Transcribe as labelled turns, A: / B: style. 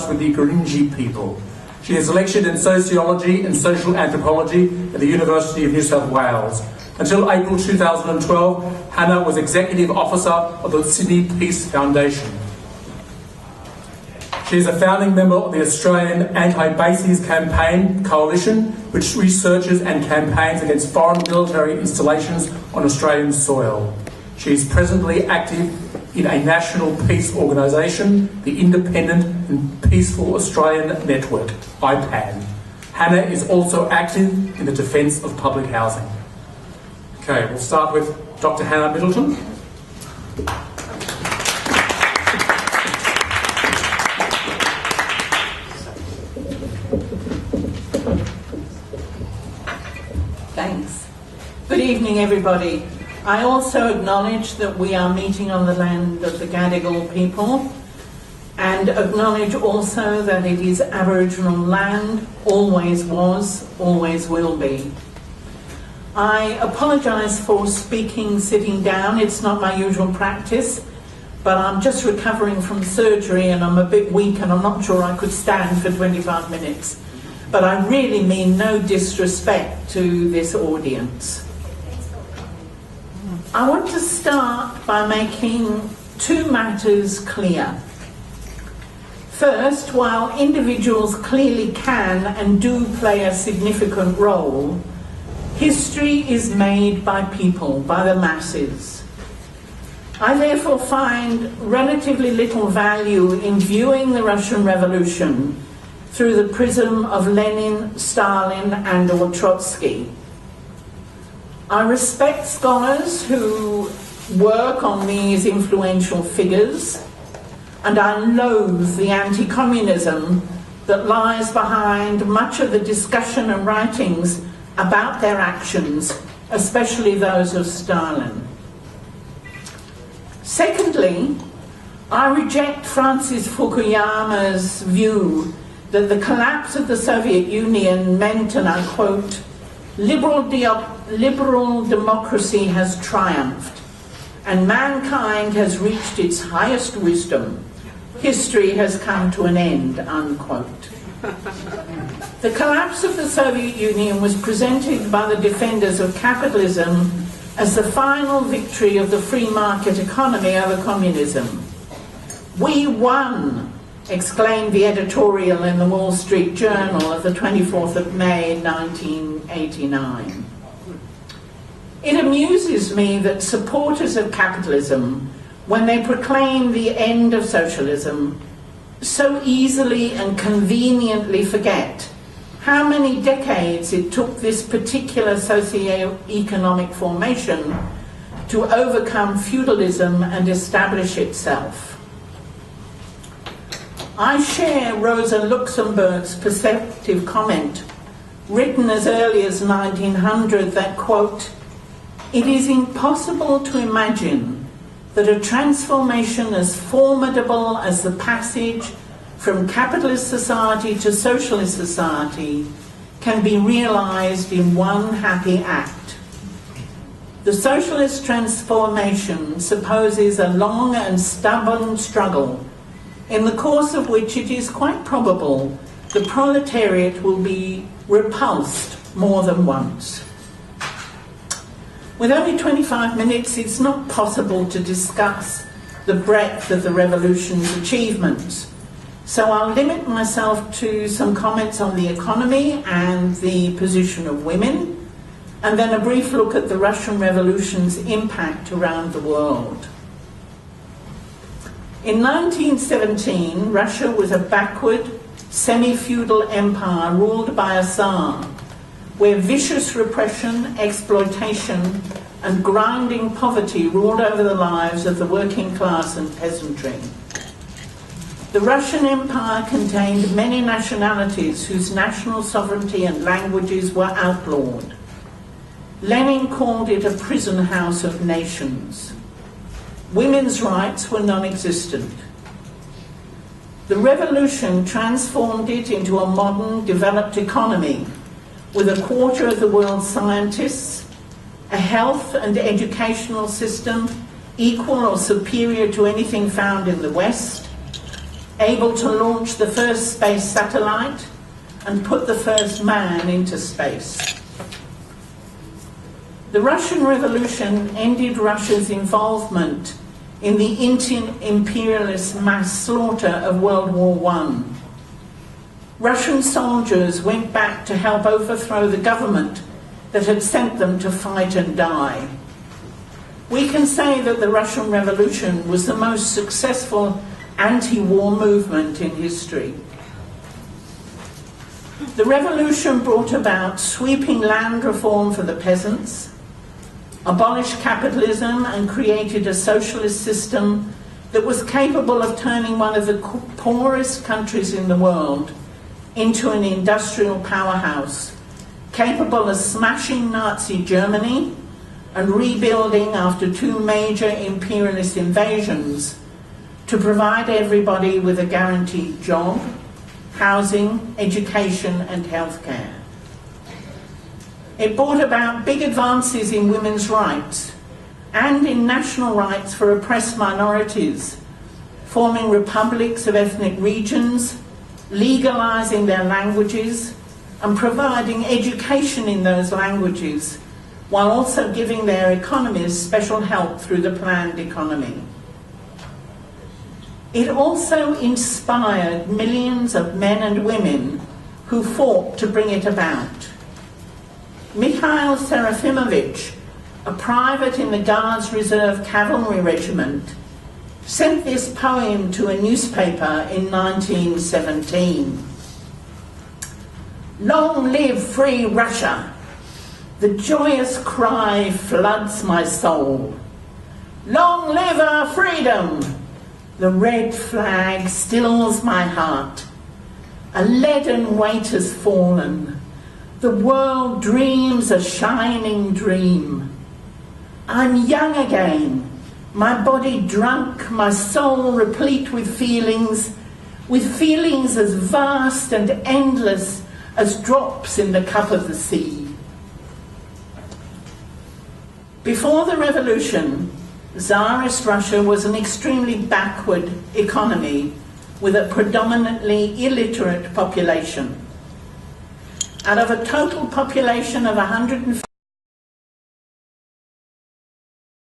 A: with the Gurindji people. She has lectured in sociology and social anthropology at the University of New South Wales. Until April 2012, Hannah was Executive Officer of the Sydney Peace Foundation. She is a founding member of the Australian Anti-Bases Campaign Coalition, which researches and campaigns against foreign military installations on Australian soil. She is presently active in a national peace organisation, the Independent and Peaceful Australian Network, IPAN. Hannah is also active in the defence of public housing. Okay, we'll start with Dr. Hannah Middleton.
B: Thanks. Good evening, everybody. I also acknowledge that we are meeting on the land of the Gadigal people, and acknowledge also that it is Aboriginal land, always was, always will be. I apologise for speaking sitting down. It's not my usual practice, but I'm just recovering from surgery and I'm a bit weak and I'm not sure I could stand for 25 minutes. But I really mean no disrespect to this audience. I want to start by making two matters clear. First, while individuals clearly can and do play a significant role, history is made by people, by the masses. I therefore find relatively little value in viewing the Russian Revolution through the prism of Lenin, Stalin, and/or Trotsky. I respect scholars who work on these influential figures, and I loathe the anti-communism that lies behind much of the discussion and writings about their actions, especially those of Stalin. Secondly, I reject Francis Fukuyama's view that the collapse of the Soviet Union meant, and I quote, liberal democracy has triumphed and mankind has reached its highest wisdom. History has come to an end, unquote. The collapse of the Soviet Union was presented by the defenders of capitalism as the final victory of the free market economy over communism. We won, exclaimed the editorial in the Wall Street Journal of the 24th of May 1989. It amuses me that supporters of capitalism, when they proclaim the end of socialism, so easily and conveniently forget how many decades it took this particular socio-economic formation to overcome feudalism and establish itself. I share Rosa Luxemburg's perceptive comment, written as early as 1900, that, quote, "It is impossible to imagine that a transformation as formidable as the passage from capitalist society to socialist society can be realized in one happy act. The socialist transformation supposes a long and stubborn struggle, in the course of which it is quite probable the proletariat will be repulsed more than once." With only 25 minutes, it's not possible to discuss the breadth of the revolution's achievements, so I'll limit myself to some comments on the economy and the position of women, and then a brief look at the Russian Revolution's impact around the world. In 1917, Russia was a backward, semi-feudal empire ruled by a Tsar, where vicious repression, exploitation, and grinding poverty ruled over the lives of the working class and peasantry. The Russian Empire contained many nationalities whose national sovereignty and languages were outlawed. Lenin called it a prison house of nations. Women's rights were non-existent. The revolution transformed it into a modern, developed economy with a quarter of the world's scientists, a health and educational system equal or superior to anything found in the West, able to launch the first space satellite and put the first man into space. The Russian Revolution ended Russia's involvement in the imperialist mass slaughter of World War I. Russian soldiers went back to help overthrow the government that had sent them to fight and die. We can say that the Russian Revolution was the most successful anti-war movement in history. The revolution brought about sweeping land reform for the peasants, abolished capitalism and created a socialist system that was capable of turning one of the poorest countries in the world into an industrial powerhouse, capable of smashing Nazi Germany and rebuilding after two major imperialist invasions to provide everybody with a guaranteed job, housing, education and healthcare. It brought about big advances in women's rights and in national rights for oppressed minorities, forming republics of ethnic regions, legalizing their languages and providing education in those languages, while also giving their economies special help through the planned economy. It also inspired millions of men and women who fought to bring it about. Mikhail Serafimovich, a private in the Guards Reserve Cavalry Regiment, sent this poem to a newspaper in 1917. Long live free Russia! The joyous cry floods my soul. Long live our freedom! The red flag stills my heart. A leaden weight has fallen. The world dreams a shining dream. I'm young again, my body drunk, my soul replete with feelings as vast and endless as drops in the cup of the sea. Before the revolution, Tsarist Russia was an extremely backward economy with a predominantly illiterate population. Out of a total population of 150